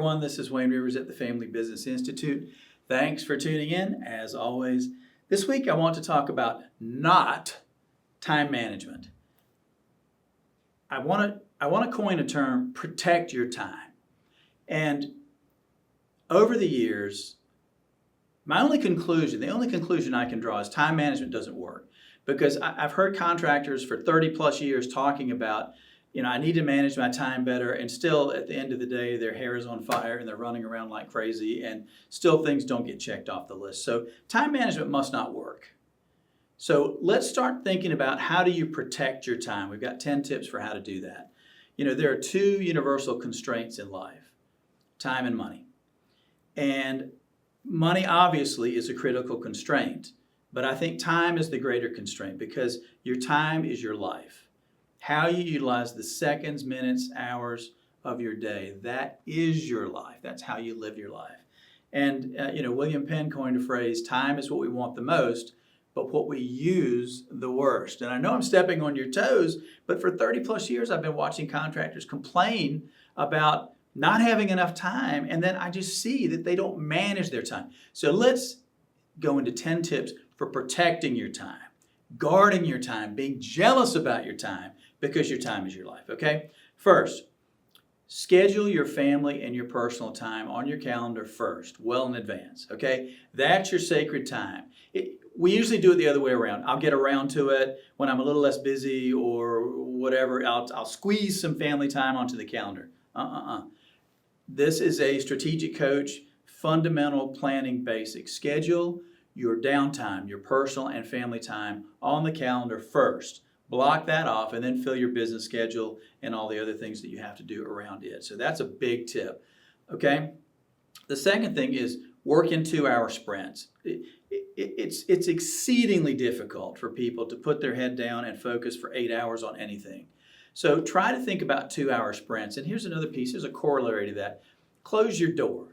everyone. This is Wayne Rivers at the Family Business Institute. Thanks for tuning in, as always. This week I want to talk about not time management. I want to coin a term, protect your time. And over the years, the only conclusion I can draw is time management doesn't work. Because I've heard contractors for 30 plus years talking about, I need to manage my time better, and still at the end of the day, their hair is on fire and they're running around like crazy, and still things don't get checked off the list. So time management must not work. So let's start thinking about how do you protect your time. We've got 10 tips for how to do that. There are two universal constraints in life, time and money. And money obviously is a critical constraint, but I think time is the greater constraint because your time is your life. How you utilize the seconds, minutes, hours of your day, that is your life. That's how you live your life. And, William Penn coined a phrase, time is what we want the most, but what we use the worst. And I know I'm stepping on your toes, but for 30 plus years, I've been watching contractors complain about not having enough time, and then I just see that they don't manage their time. So let's go into 10 tips for protecting your time, guarding your time, being jealous about your time, because your time is your life, okay? First, schedule your family and your personal time on your calendar first, well in advance, okay? That's your sacred time. We usually do it the other way around. I'll get around to it when I'm a little less busy or whatever. I'll squeeze some family time onto the calendar. This is a strategic coach, fundamental planning basics. Schedule your downtime, your personal and family time on the calendar first. Block that off and then fill your business schedule and all the other things that you have to do around it. So that's a big tip, okay? The second thing is work in 2-hour sprints. It's exceedingly difficult for people to put their head down and focus for 8 hours on anything. So try to think about 2-hour sprints. And here's another piece, here's a corollary to that. Close your door.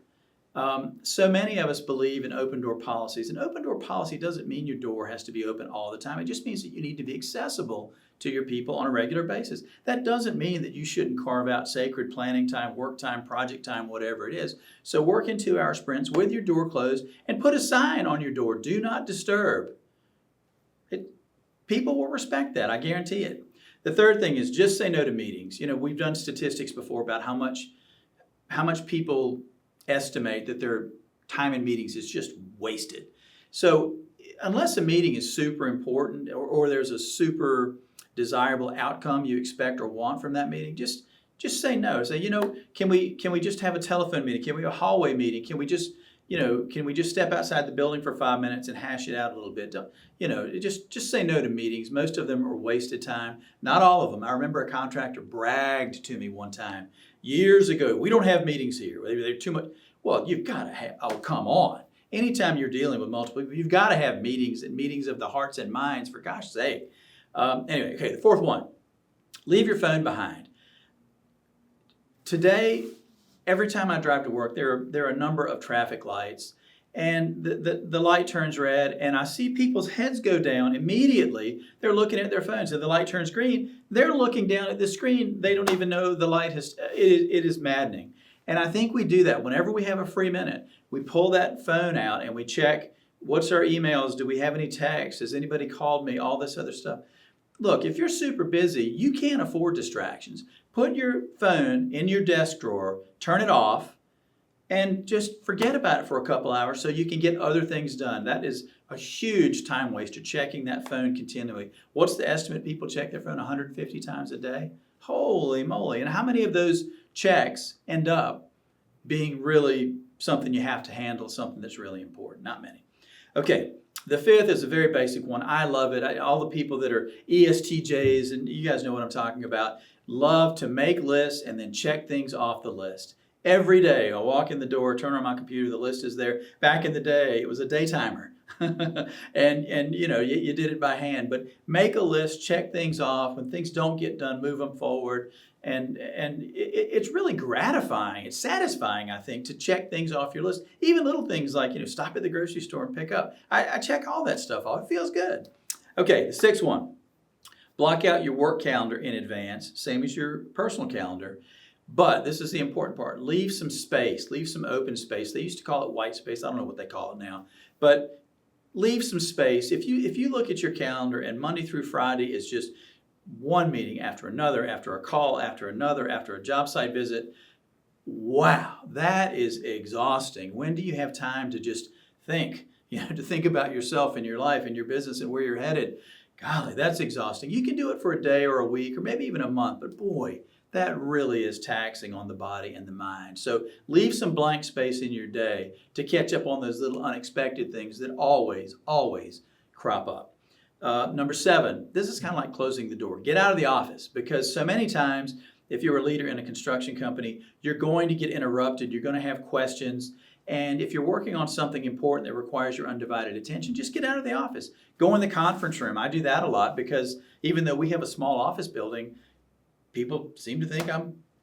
So many of us believe in open door policies. An open door policy doesn't mean your door has to be open all the time. It just means that you need to be accessible to your people on a regular basis. That doesn't mean that you shouldn't carve out sacred planning time, work time, project time, whatever it is. So work in 2-hour sprints with your door closed and put a sign on your door, do not disturb. People will respect that, I guarantee it. The third thing is just say no to meetings. We've done statistics before about how much people estimate that their time in meetings is just wasted. So unless a meeting is super important or there's a super desirable outcome you expect or want from that meeting, just say no. Say, can we just have a telephone meeting? Can we have a hallway meeting? Can we just step outside the building for 5 minutes and hash it out a little bit? Just say no to meetings. Most of them are wasted time. Not all of them. I remember a contractor bragged to me one time years ago, we don't have meetings here. They're too much. Well, you've got to have, oh, come on. Anytime you're dealing with multiple people, you've got to have meetings and meetings of the hearts and minds, for gosh sake. Anyway, okay, the fourth one, leave your phone behind. Today, every time I drive to work, there are a number of traffic lights, and the light turns red, and I see people's heads go down immediately. They're looking at their phones. If the light turns green, they're looking down at the screen. They don't even know the light it is maddening. And I think we do that whenever we have a free minute. We pull that phone out and we check, what's our emails? Do we have any texts? Has anybody called me? All this other stuff. Look, if you're super busy, you can't afford distractions. Put your phone in your desk drawer, turn it off, and just forget about it for a couple hours so you can get other things done. That is a huge time waster, checking that phone continually. What's the estimate? People check their phone 150 times a day? Holy moly. And how many of those checks end up being really something you have to handle, something that's really important? Not many. Okay, the fifth is a very basic one. I love it. All the people that are ESTJs, and you guys know what I'm talking about, love to make lists and then check things off the list. Every day, I'll walk in the door, turn on my computer, the list is there. Back in the day, it was a day timer. and you did it by hand. But make a list, check things off. When things don't get done, move them forward. And it's really gratifying. It's satisfying, I think, to check things off your list. Even little things like, stop at the grocery store and pick up. I check all that stuff off. It feels good. Okay, the sixth one. Block out your work calendar in advance, same as your personal calendar. But this is the important part. Leave some space, leave some open space. They used to call it white space. I don't know what they call it now. But leave some space. If you look at your calendar and Monday through Friday is just one meeting after another, after a call, after another, after a job site visit, wow, that is exhausting. When do you have time to just think, to think about yourself and your life and your business and where you're headed? Golly, that's exhausting. You can do it for a day or a week or maybe even a month, but boy, that really is taxing on the body and the mind. So leave some blank space in your day to catch up on those little unexpected things that always crop up. Number 7, this is kind of like closing the door. Get out of the office, because so many times if you're a leader in a construction company, you're going to get interrupted. You're going to have questions. And if you're working on something important that requires your undivided attention, just get out of the office. Go in the conference room. I do that a lot because even though we have a small office building, people seem to think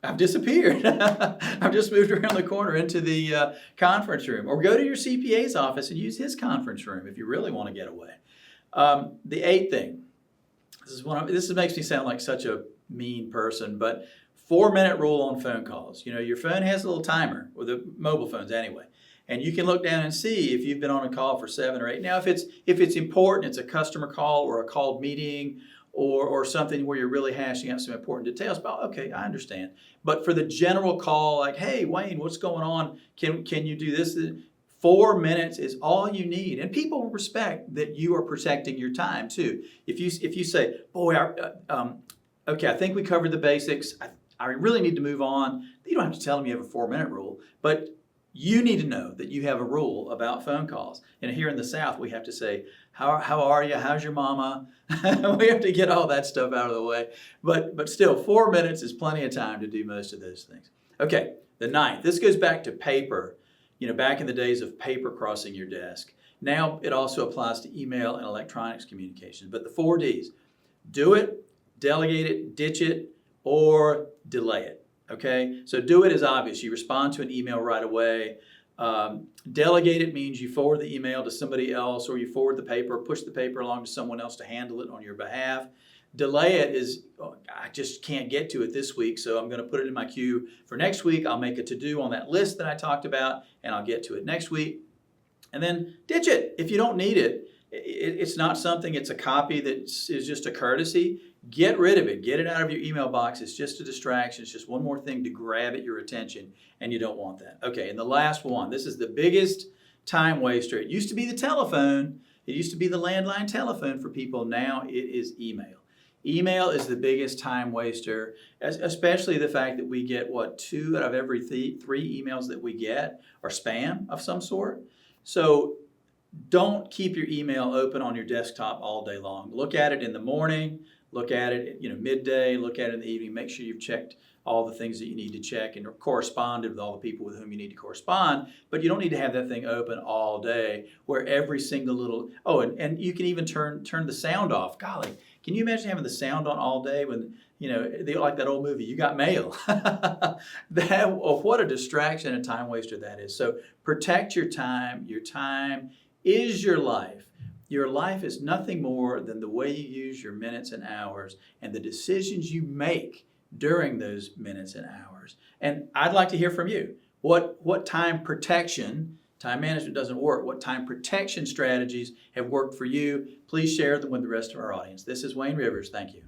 I've disappeared. I've just moved around the corner into the conference room. Or go to your CPA's office and use his conference room if you really want to get away. The 8th thing, this makes me sound like such a mean person, but 4-minute rule on phone calls. Your phone has a little timer, or the mobile phones anyway, and you can look down and see if you've been on a call for 7 or 8. Now, if it's important, it's a customer call or a called meeting, or something where you're really hashing out some important details, but okay, I understand. But for the general call, like, hey, Wayne, what's going on? Can you do this? 4 minutes is all you need. And people respect that you are protecting your time too. If you say, boy, okay, I think we covered the basics. I really need to move on. You don't have to tell them you have a 4-minute rule, but you need to know that you have a rule about phone calls. And here in the South, we have to say, how are you? How's your mama? We have to get all that stuff out of the way. But still, 4 minutes is plenty of time to do most of those things. Okay, the 9th. This goes back to paper. Back in the days of paper crossing your desk. Now it also applies to email and electronics communications. But the 4 Ds: do it, delegate it, ditch it, or delay it. Okay, so do it is obvious. You respond to an email right away. Delegate it means you forward the email to somebody else, or you forward the paper, push the paper along to someone else to handle it on your behalf. Delay it is, I just can't get to it this week, so I'm going to put it in my queue for next week. I'll make a to-do on that list that I talked about, and I'll get to it next week. And then ditch it if you don't need it. It's not something, it's a copy that is just a courtesy. Get rid of it. Get it out of your email box. It's just a distraction. It's just one more thing to grab at your attention, and you don't want that. Okay, and the last one. This is the biggest time waster. It used to be the telephone. It used to be the landline telephone for people. Now it is email. Email is the biggest time waster, especially the fact that we get, 2 out of every 3 emails that we get are spam of some sort. So don't keep your email open on your desktop all day long. Look at it in the morning, look at it midday, look at it in the evening. Make sure you've checked all the things that you need to check and corresponded with all the people with whom you need to correspond. But you don't need to have that thing open all day where every single little, and you can even turn the sound off. Golly, can you imagine having the sound on all day when, like that old movie, You Got Mail? What a distraction and time waster that is. So protect your time. Your time is your life. Your life is nothing more than the way you use your minutes and hours and the decisions you make during those minutes and hours. And I'd like to hear from you. What time management doesn't work, what time protection strategies have worked for you? Please share them with the rest of our audience. This is Wayne Rivers. Thank you.